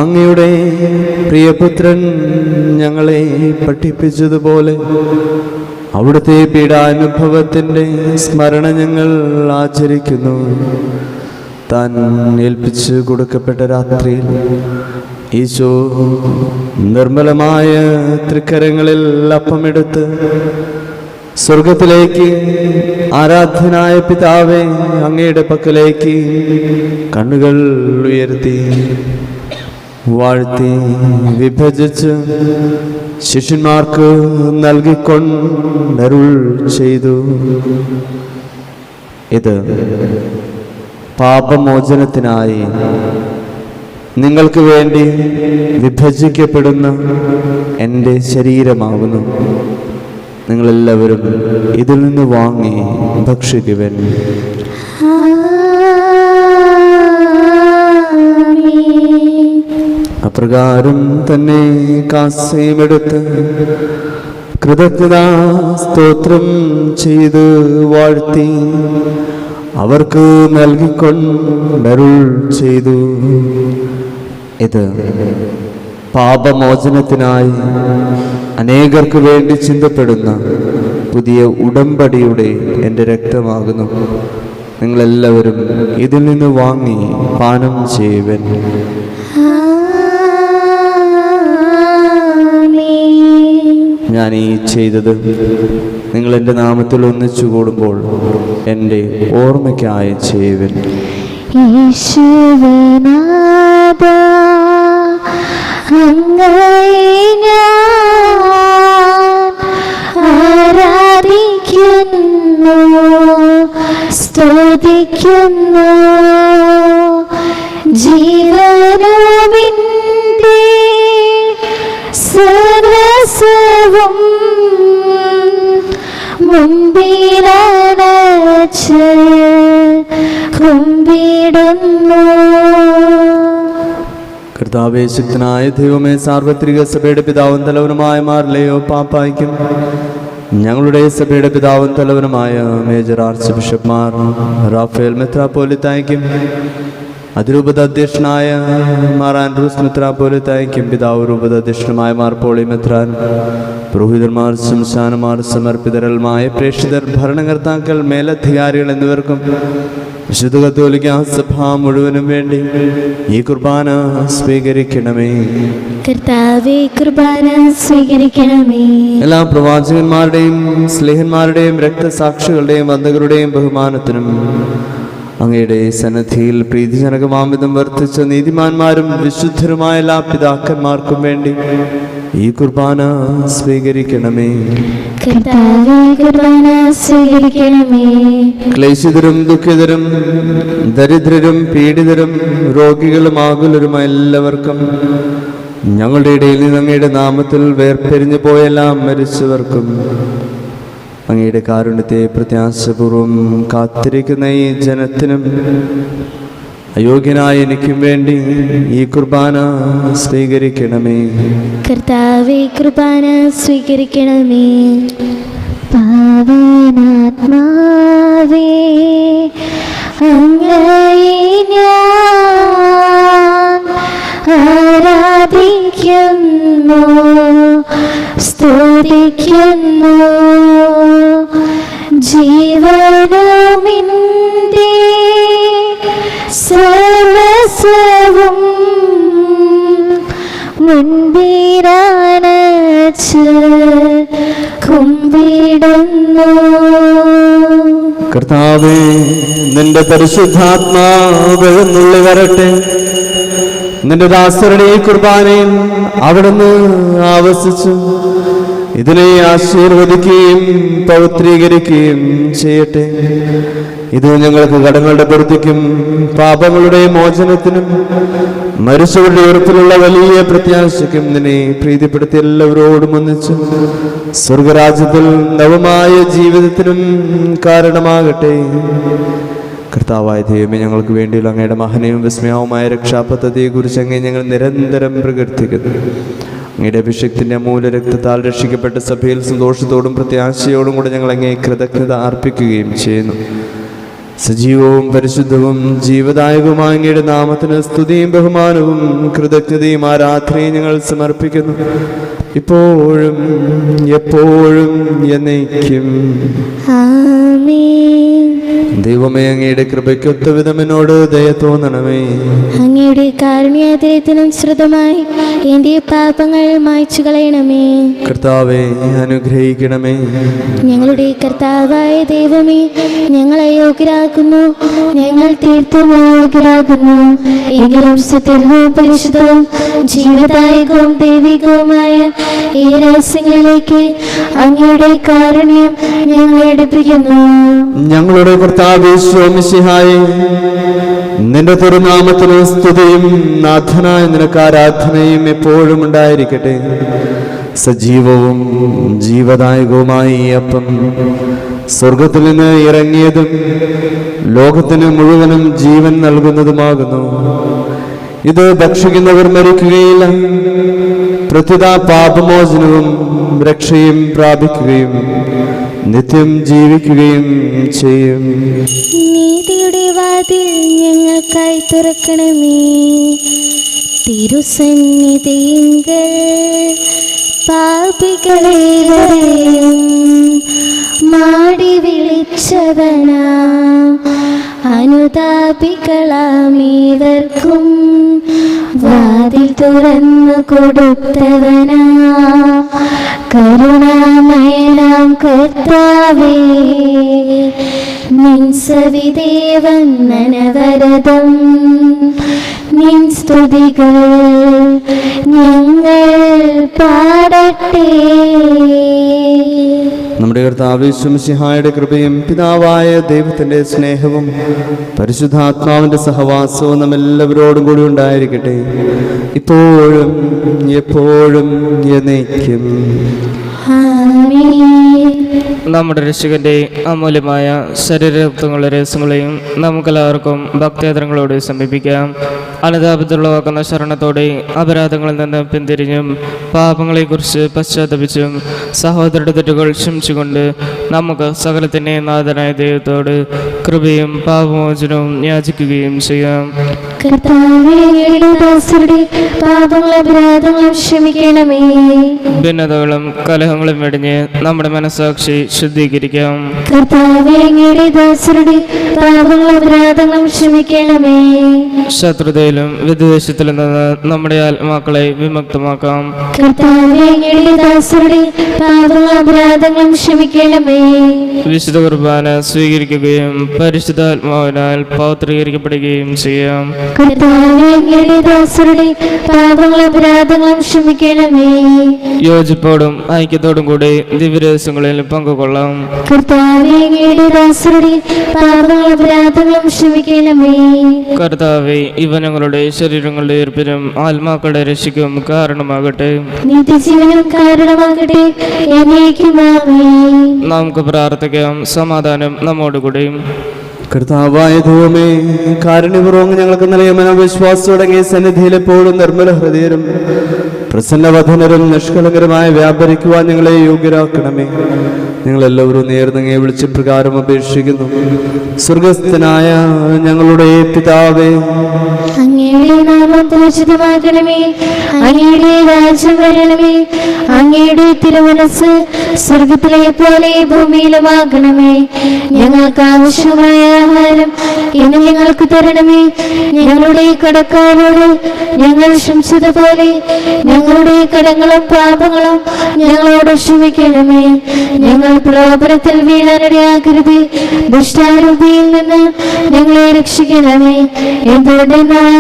അങ്ങയുടെ പ്രിയപുത്രൻ ഞങ്ങളെ പഠിപ്പിച്ചതുപോലെ അവിടുത്തെ പീഡാനുഭവത്തിൻ്റെ സ്മരണ ഞങ്ങൾ ആചരിക്കുന്നു. താൻ ഏൽപ്പിച്ചു കൊടുക്കപ്പെട്ട രാത്രിയിൽ ഈശോ നിർമ്മലമായ തൃക്കരങ്ങളിൽ അപ്പമെടുത്ത് സ്വർഗത്തിലേക്ക് ആരാധ്യനായ പിതാവേ അങ്ങയുടെ പക്കലേക്ക് കണ്ണുകൾ ഉയർത്തി വാഴ്ത്തി വിഭജിച്ച് ശിഷ്യന്മാർക്ക് നൽകിക്കൊണ്ടരുൾ ചെയ്തു. ഇത് പാപമോചനത്തിനായി നിങ്ങൾക്ക് വേണ്ടി വിഭജിക്കപ്പെടുന്ന എൻ്റെ ശരീരമാകുന്നു. നിങ്ങളെല്ലാവരും ഇതിൽ നിന്ന് വാങ്ങി ഭക്ഷിക്കുവൻ. അപ്രകാരം തന്നെ കാസയുമെടുത്ത് കൃതജ്ഞതാ സ്തോത്രം ചെയ്ത് വാഴ്ത്തി അവർക്ക് നൽകിക്കൊണ്ടരുൾ ചെയ്തു. ഇത് പാപമോചനത്തിനായി അനേകർക്ക് വേണ്ടി ചിന്തപ്പെടുന്ന പുതിയ ഉടമ്പടിയുടെ എൻ്റെ രക്തമാകുന്നു. നിങ്ങളെല്ലാവരും ഇതിൽ നിന്ന് വാങ്ങി പാനം ചെയ്യുവൻ. ഞാൻ ഈ ചെയ്തത് നിങ്ങൾ എൻ്റെ നാമത്തിൽ ഒന്നിച്ചു കൂടുമ്പോൾ എൻ്റെ ഓർമ്മയ്ക്കായി ചെയ്യുവൻ. യേശുവനാഥ അങ്ങയെ ഞാൻ ആരാധിക്കുന്നു, സ്തുതിക്കുന്നു. ജീവനുമിൻ്റെ സർവസ്വവും മുമ്പിലണച്ച് കുമ്പിടുന്നു. കർത്താവേ, ശക്തനായ ദൈവമേ, സാർവത്രിക സഭയുടെ പിതാവും തലവനുമായ മാർലയോ പാപ്പായ്ക്കും ഞങ്ങളുടെ സഭയുടെ പിതാവും തലവനുമായ മേജർ ആർച്ച് ബിഷപ്പ്മാർ റാഫേൽ മെത്രാപ്പോലിത്തായ്ക്കും അതിരൂപത അധ്യക്ഷനായ മാർ ആൻഡ്രൂസ് മെത്രാപ്പോലിത്തായ്ക്കും പിതാവ് രൂപത അധ്യക്ഷനുമായ മാർ പോളി മെത്രാൻ, പുരോഹിതന്മാർ, സംസ്ഥാനമാർ, സമർപ്പിതരൽമായ പ്രേക്ഷിതർ, ഭരണകർത്താക്കൾ, മേലധികാരികൾ എന്നിവർക്കും വിശുദ്ധ കത്തോലിക്ക സഭ മുഴുവനും വേണ്ടി ഈ കുർബാന സ്വീകരിക്കണമേ. കർത്താവേ, കുർബാന സ്വീകരിക്കണമേ. എല്ലാ പ്രവാചകന്മാരുടെയും സ്ലേഹന്മാരുടെയും രക്തസാക്ഷികളുടെയും വന്ദകരുടെയും ബഹുമാനത്തിനും അങ്ങയുടെ സന്നിധിയിൽ പ്രീതിജനകമാമിതം വർദ്ധിച്ച നീതിമാന്മാരും വിശുദ്ധരുമായ എല്ലാ പിതാക്കന്മാർക്കും വേണ്ടി ഈ കുർബാന സ്വീകരിക്കണമേ. കർത്താവേ, കുർബാന സ്വീകരിക്കണമേ. ക്ലേശിതരും ദുഃഖിതരും ദരിദ്രരും പീഡിതരും രോഗികളും ആകുലരുമായ എല്ലാവർക്കും ഞങ്ങളുടെ ഇടയിൽ നിന്ന് അങ്ങയുടെ നാമത്തിൽ വേർപിരിഞ്ഞു പോയെല്ലാം മരിച്ചവർക്കും അങ്ങയുടെ കാരുണ്യത്തെ പ്രത്യാശപൂർവം കാത്തിരിക്കുന്ന ഈ ജനത്തിനും അയോഗ്യനായ എനിക്കും വേണ്ടി ഈ കുർബാന സ്വീകരിക്കണമേ. കർത്താവേ, കുർബാന സ്വീകരിക്കണമേ. പാവനാത്മാവേ, അങ്ങയെ ഞാൻ ആരാധിക്കുന്നു, സ്തുതിക്കുന്നു. ജീവനുമിൻ്റെ സർവസ്വവും മുൻപിലണച്ച് വച്ച് കുമ്പിടുന്നു. കർത്താവേ, നിന്റെ പരിശുദ്ധാത്മാവ് എഴുന്നള്ളി വരട്ടെ. നിന്റെ ദാസരുടെ ഈ കുർബാനയിൽ അവിടുന്ന് ആവസിച്ചു ഇതിനെ ആശീർവദിക്കുകയും പവിത്രീകരിക്കുകയും ചെയ്യട്ടെ. ഇത് ഞങ്ങൾക്ക് കടങ്ങളുടെ പൊറുതിക്കും പാപങ്ങളുടെ മോചനത്തിനും മരിച്ചവരുടെ ഉറപ്പിലുള്ള വലിയ പ്രത്യാശയ്ക്കും നിന്നെ പ്രീതിപ്പെടുത്തി എല്ലാവരോടും ഒന്നിച്ച് സ്വർഗരാജ്യത്തിൽ നവമായ ജീവിതത്തിനും കാരണമാകട്ടെ. കർത്താവായ ദൈവമേ, ഞങ്ങൾക്ക് വേണ്ടിയുള്ള അങ്ങയുടെ മഹനയും വിസ്മയവുമായ രക്ഷാപദ്ധതിയെക്കുറിച്ച് അങ്ങേ ഞങ്ങൾ നിരന്തരം പ്രകീർത്തിക്കുന്നു. അങ്ങയുടെ അഭിഷേകത്തിൻ്റെ അമൂല്യ രക്തത്താൽ രക്ഷിക്കപ്പെട്ട സഭയിൽ സന്തോഷത്തോടും പ്രത്യാശയോടും കൂടെ ഞങ്ങൾ അങ്ങേ കൃതജ്ഞത അർപ്പിക്കുകയും ചെയ്യുന്നു. സജീവവും പരിശുദ്ധവും ജീവദായകവുമായ അങ്ങയുടെ നാമത്തിന് സ്തുതിയും ബഹുമാനവും കൃതജ്ഞതയും ആരാധനയും ഞങ്ങൾ സമർപ്പിക്കുന്നു, ഇപ്പോഴും എപ്പോഴും എന്നേക്കും. ആമേൻ. ദൈവമേ, അങ്ങയുടെ കൃപയ്ക്കൊത്ത വിധം എന്നോട് ദയ തോന്നണമേ. അങ്ങയുടെ കാരുണ്യാതിരത്തിനനുസൃതമായി എൻ്റെ പാപങ്ങൾ മായ്ച്ചു കളയണമേ. കർത്താവേ, അനുഗ്രഹിക്കണമേ. ഞങ്ങളുടെ കർത്താവായ ദൈവമേ, ഞങ്ങളെ യോഗ്യരാക്കുന്നു, ഞങ്ങൾ തീർത്തും യോഗ്യരാകുന്നു. എങ്കിലും സത്യവും പരിശുദ്ധവും ജീവദായകവും ദൈവികവുമായ ഈ രഹസ്യങ്ങളിലേക്ക് അങ്ങയുടെ കാരുണ്യം ഞങ്ങളെ അടുപ്പിക്കുന്നു. ഞങ്ങളുടെ കർത്താവേ മിശിഹായേ, നിന്റെ തിരുനാമത്തിന് സ്തുതിയും നാഥനായ നിനക്ക് ആരാധനയും എപ്പോഴും ഉണ്ടായിരിക്കട്ടെ. സജീവവും ജീവദായകവുമായ ഈ അപ്പം സ്വർഗത്തിൽ നിന്ന് ഇറങ്ങിയതും ലോകത്തിന് മുഴുവനും ജീവൻ നൽകുന്നതുമാകുന്നു. ഇത് ഭക്ഷിക്കുന്നവർ മരിക്കുകയില്ല, പ്രത്യുത പാപമോചനവും രക്ഷയും പ്രാപിക്കുകയും നിത്യം ജീവിക്കുകയും ചെയ്യും. നീതിയുടെ വാതിൽ ഞങ്ങൾക്കായി തുറക്കണമേ. തിരുസന്നിധിയിങ്കൽ പാപികളേവരെയും മാടി വിളിച്ചവനാം അനുതാപികളാമീവർക്കും വാതിൽ തുറന്നു കൊടുത്തവനാ കരുണാമയനാം കർത്താവേ, നിൻ സവിദേവൻ അനവരതം നിൻ സ്തുതികൾ ഞങ്ങൾ പാടട്ടെ. നമ്മുടെ കർത്താവ് മിശിഹായുടെ കൃപയും പിതാവായ ദൈവത്തിൻ്റെ സ്നേഹവും പരിശുദ്ധാത്മാവിൻ്റെ സഹവാസവും നമ്മെല്ലാവരോടും കൂടി ഉണ്ടായിരിക്കട്ടെ, ഇപ്പോഴും എപ്പോഴും എന്നേക്കും. നമ്മുടെ രക്ഷകന്റെ അമൂല്യമായ ശരീരരക്തങ്ങളുടെ രഹസ്യങ്ങളെയും നമുക്കെല്ലാവർക്കും ഭക്തിയാദരങ്ങളോട് സമീപിക്കാം. അനുതാപത്തിലുള്ളവാക്കുന്ന ശരണത്തോടെ അപരാധങ്ങളിൽ നിന്ന് പിന്തിരിഞ്ഞും പാപങ്ങളെക്കുറിച്ച് പശ്ചാത്തപിച്ചും സഹോദരരുടെ തെറ്റുകൾ ക്ഷമിച്ചുകൊണ്ട് നമുക്ക് സകലത്തിൻ്റെ നാഥനായ ദൈവത്തോട് കൃപയും പാപമോചനവും യാചിക്കുകയും ചെയ്യാം. ഭിന്നതകളും കലഹങ്ങളും വെടിഞ്ഞ് നമ്മുടെ മനസ്സാക്ഷി ശുദ്ധീകരിക്കാം. ശത്രുതയിലും വിദ്വേഷത്തിലും നിന്ന് നമ്മുടെ ആത്മാക്കളെ വിമുക്തമാക്കാം. വിശുദ്ധ കുർബാന സ്വീകരിക്കുകയും പരിശുദ്ധാത്മാവിനാൽ പൗത്രീകരിക്കപ്പെടുകയും ചെയ്യാം. യോജിപ്പോടും ഐക്യത്തോടും കൂടി ദിവ്യരഹസ്യങ്ങളിൽ പങ്കുകൊള്ളാം. കർത്താവേ, ഇവ ഞങ്ങളുടെ ശരീരങ്ങളുടെ ഈർപ്പിനും ആത്മാക്കളുടെ രക്ഷയ്ക്കും കാരണമാകട്ടെ. നമുക്ക് പ്രാർത്ഥിക്കാം. സമാധാനം നമ്മോടുകൂടി. കർത്താവായ ദൈവമേ, കാരുണ്യപൂർവ്വം ഞങ്ങൾക്ക് നൽകിയ മനോവിശ്വാസത്തോടങ്ങിയ സന്നിധിയിൽ എപ്പോഴും നിർമ്മല ഹൃദയരും പ്രസന്നവധനരും നിഷ്കളങ്കരമായി വ്യാപരിക്കുവാൻ ഞങ്ങളെ യോഗ്യരാക്കണമേ. ഞങ്ങളെല്ലാവരും നേർന്നങ്ങയെ വിളിച്ച് പ്രകാരം അപേക്ഷിക്കുന്നു. സ്വർഗസ്ഥനായ ഞങ്ങളുടെ പിതാവേ, അങ്ങയുടെ നാമം പൂജിതമാകണമേ. അങ്ങയുടെ രാജ്യം വരണമേ. അങ്ങയുടെ തിരുമനസ് സ്വർഗത്തിലെ പോലെ ഭൂമിയിലുമാകണമേ. ഞങ്ങൾക്ക് ആവശ്യമായ ആഹാരം ഇന്ന് ഞങ്ങൾക്ക് തരണമേ. ഞങ്ങളുടെ കടക്കാരോട് ഞങ്ങൾ ക്ഷമിച്ചതുപോലെ ഞങ്ങളുടെ ഞങ്ങളുടെ കടങ്ങളും പാപങ്ങളും ഞങ്ങളോട് ക്ഷമിക്കണമേ. ഞങ്ങൾ പ്രലോഭനത്തിൽ വീഴാനിടയാക്കരുത്, ദുഷ്ടാരൂപിയിൽ നിന്ന് ഞങ്ങളെ രക്ഷിക്കണമേ. എന്തുകൊണ്ടെന്നാൽ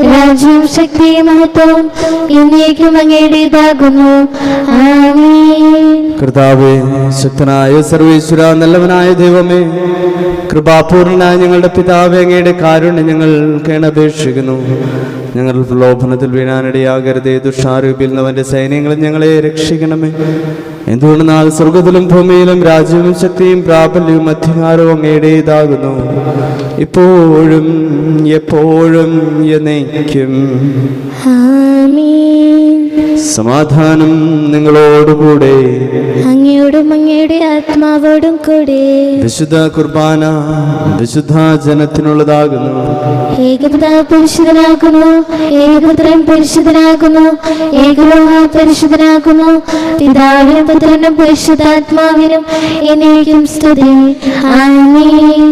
രാജ്യവും ശക്തിയും മഹത്വവും എന്നേക്കും അങ്ങയുടേതാകുന്നു. ആമേൻ. കർത്താവേ, ശക്തനായ സർവേശ്വര, നല്ലവനായ ദൈവമേ, കൃപാപൂർണനായ ഞങ്ങളുടെ പിതാവേ, അങ്ങയുടെ കാരുണ്യം ഞങ്ങൾ കേണപേക്ഷിക്കുന്നു. ഞങ്ങൾ പ്രലോഭനത്തിൽ വീഴാനിടയാകരുതേ, ദുഷ്ടാരൂപിയിൽ നിന്നവന്റെ സൈന്യങ്ങളും ഞങ്ങളെ രക്ഷിക്കണമേ. എന്തുകൊണ്ടെന്നാൽ സ്വർഗത്തിലും ഭൂമിയിലും രാജ്യവും ശക്തിയും പ്രാബല്യവും അധികാരവും അങ്ങയുടേതാകുന്നു, ഇപ്പോഴും എപ്പോഴും എന്നേക്കും. സമാധാനം നിങ്ങളോടുകൂടെ, അങ്ങയോടും അങ്ങയുടെ ആത്മാവോടും കൂടെ. വിശുദ്ധ കുർബാന വിശുദ്ധ ജനത്തിനുള്ളതാകുന്നു. ഏകപിതാവ് പരിശുദ്ധനാകുന്നു, ഏകപുത്രൻ പരിശുദ്ധനാകുന്നു, ഏകലോഹ പരിശുദ്ധനാകുന്നു. പിതാവിനും പുത്രനും പരിശുദ്ധാത്മാവിനും എന്നേക്കും സ്തുതി. ആമേൻ.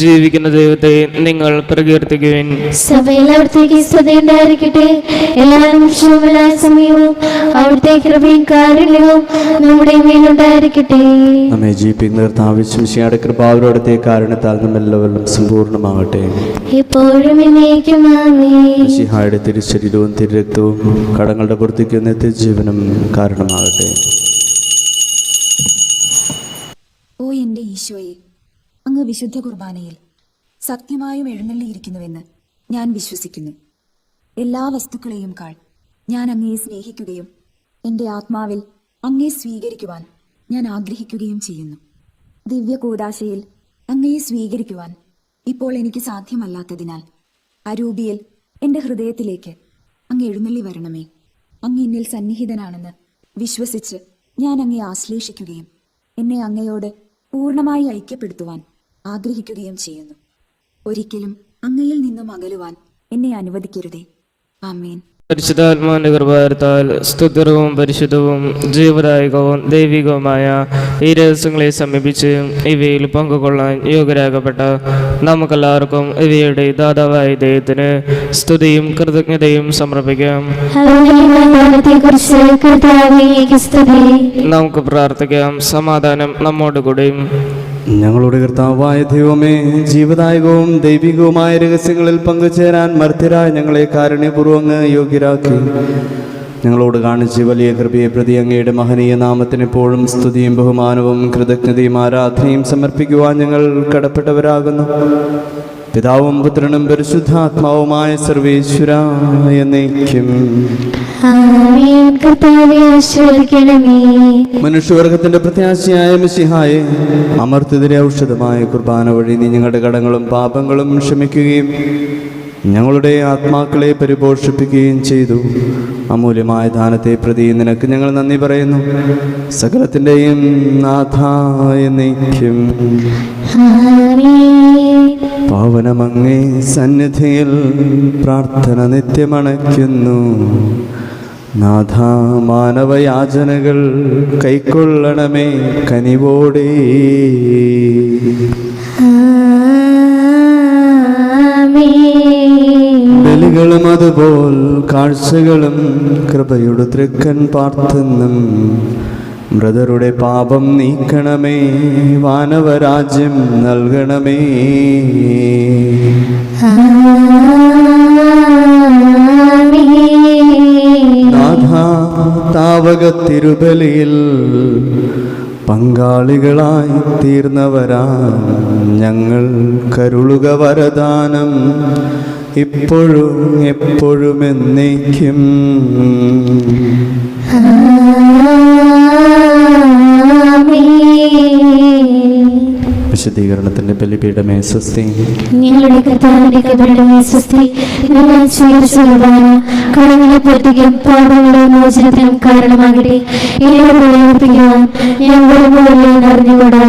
ജീവിക്കുന്ന ദൈവത്തെ നിങ്ങൾ പ്രകീർത്തിക്കുവിൻ. സഭയിൽ അവിടുത്തേക്ക് സ്തുതി ഉണ്ടായിരിക്കട്ടെ. എല്ലാ നിമിഷവും എല്ലാ സമയവും അവിടുത്തെ കൃപയും കാരുണ്യവും നമ്മുടെ മേലുണ്ടായിരിക്കട്ടെ. നമ്മെ ജീവിപ്പിക്കുന്ന കർത്താവിശ്വസിയുടെ കൃപാവരോടത്തെ കാരണത്താൽ നമ്മെല്ലാവരും സമ്പൂർണ്ണമാകട്ടെ. ഇപ്പോഴും എന്നേക്കും ആമേൻ. മിശിഹായുടെ തിരുശരീരവും തിരുരക്തവും കടങ്ങളുടെ പുറത്തേക്ക് നിത്യജീവനും കാരണമാകട്ടെ. ഓ എൻ്റെ ഈശോയെ, അങ്ങ് വിശുദ്ധ കുർബാനയിൽ സത്യമായും എഴുന്നള്ളിയിരിക്കുന്നുവെന്ന് ഞാൻ വിശ്വസിക്കുന്നു. എല്ലാ വസ്തുക്കളെയും കാൾ ഞാൻ അങ്ങയെ സ്നേഹിക്കുകയും എൻ്റെ ആത്മാവിൽ അങ്ങയെ സ്വീകരിക്കുവാൻ ഞാൻ ആഗ്രഹിക്കുകയും ചെയ്യുന്നു. ദിവ്യ കൂദാശയിൽ അങ്ങയെ സ്വീകരിക്കുവാൻ ഇപ്പോൾ എനിക്ക് സാധ്യമല്ലാത്തതിനാൽ അരൂപിയിൽ എൻ്റെ ഹൃദയത്തിലേക്ക് അങ്ങ് എഴുന്നള്ളി വരണമേ. അങ്ങ് എന്നിൽ സന്നിഹിതനാണെന്ന് വിശ്വസിച്ച് ഞാൻ അങ്ങയെ ആശ്ലേഷിക്കുകയും എന്നെ അങ്ങയോട് പൂർണ്ണമായി ഐക്യപ്പെടുത്തുവാൻ ആഗ്രഹിക്കുകയും ചെയ്യുന്നു. ഒരിക്കലും അങ്ങയിൽ നിന്നും അകലുവാൻ എന്നെ അനുവദിക്കരുതേ. ആമേൻ. പരിശുദ്ധാത്മാവിന്റെ കൃപാവരത്താൽ സ്തുത്യവും പരിശുദ്ധവും ജീവദായകവും ദൈവികവുമായ ഈ രഹസ്യങ്ങളെ സമീപിച്ച് ഇവയിൽ പങ്കുകൊള്ളാൻ യോഗ്യരാകപ്പെട്ട നമുക്കെല്ലാവർക്കും ഇവയുടെ ദാതാവായ ദൈവത്തിന് സ്തുതിയും കൃതജ്ഞതയും സമർപ്പിക്കാം. നമുക്ക് പ്രാർത്ഥിക്കാം. സമാധാനം നമ്മോടുകൂടെയും. ഞങ്ങളുടെ കർത്താവായ ദൈവമേ, ജീവദായകവും ദൈവികവുമായ രഹസ്യങ്ങളിൽ പങ്കുചേരാൻ മർത്യരായ ഞങ്ങളെ കാരുണ്യപൂർവ്വം യോഗ്യരാക്കി. ഞങ്ങളോട് കാണിച്ച് വലിയ കൃപയെ പ്രതി അങ്ങയുടെ മഹനീയ നാമത്തിന് എപ്പോഴും സ്തുതിയും ബഹുമാനവും കൃതജ്ഞതയും ആരാധനയും സമർപ്പിക്കുവാൻ ഞങ്ങൾ കടപ്പെട്ടവരാകുന്നു. പിതാവും പുത്രനും പരിശുദ്ധാത്മാവുമായ സർവേശ്വര എന്നേക്കും. മനുഷ്യവർഗത്തിന്റെ പ്രത്യാശയായ മിശിഹായെ, അമർത്യതിരെ ഔഷധമായ കുർബാന വഴി നീ ഞങ്ങളുടെ കടങ്ങളും പാപങ്ങളും ക്ഷമിക്കുകയും ഞങ്ങളുടെ ആത്മാക്കളെ പരിപോഷിപ്പിക്കുകയും ചെയ്തു. അമൂല്യമായ ദാനത്തെ പ്രതി നിനക്ക് ഞങ്ങൾ നന്ദി പറയുന്നു. സകലത്തിൻ്റെയും നാഥ എന്നേക്കും. പാവനമങ്ങേ സന്നിധിയിൽ പ്രാർത്ഥന നിത്യമണയ്ക്കുന്നു. നാഥ, മാനവയാചനകൾ കൈക്കൊള്ളണമേ കനിവോടെ. ബലികളും അതുപോൽ കാഴ്ചകളും കൃപയുടെ തൃക്കൻ പാർത്തുന്നും മൃതരുടെ പാപം നീക്കണമേ, വാനവരാജ്യം നൽകണമേ. നാഥ, താവക തിരുബലിയിൽ പങ്കാളികളായി തീർന്നവരാ ഞങ്ങൾ കരുളുക വരദാനം, ഇപ്പോഴും എപ്പോഴും എന്നേക്കും. വിശദീകരണത്തിന്റെ ബലിപീഠമേ സ്വസ്തി. ഞങ്ങളുടെ കർത്താവിന്റെ കബറിടമേ സ്വസ്തി. കടങ്ങളെ പൂർത്തിക്കും പാപങ്ങളുടെ മോചനത്തിനും കാരണമാകട്ടെ. എന്നോട് പ്രവർത്തിക്കുവാൻ ഞാൻ അറിഞ്ഞുകൂടാ.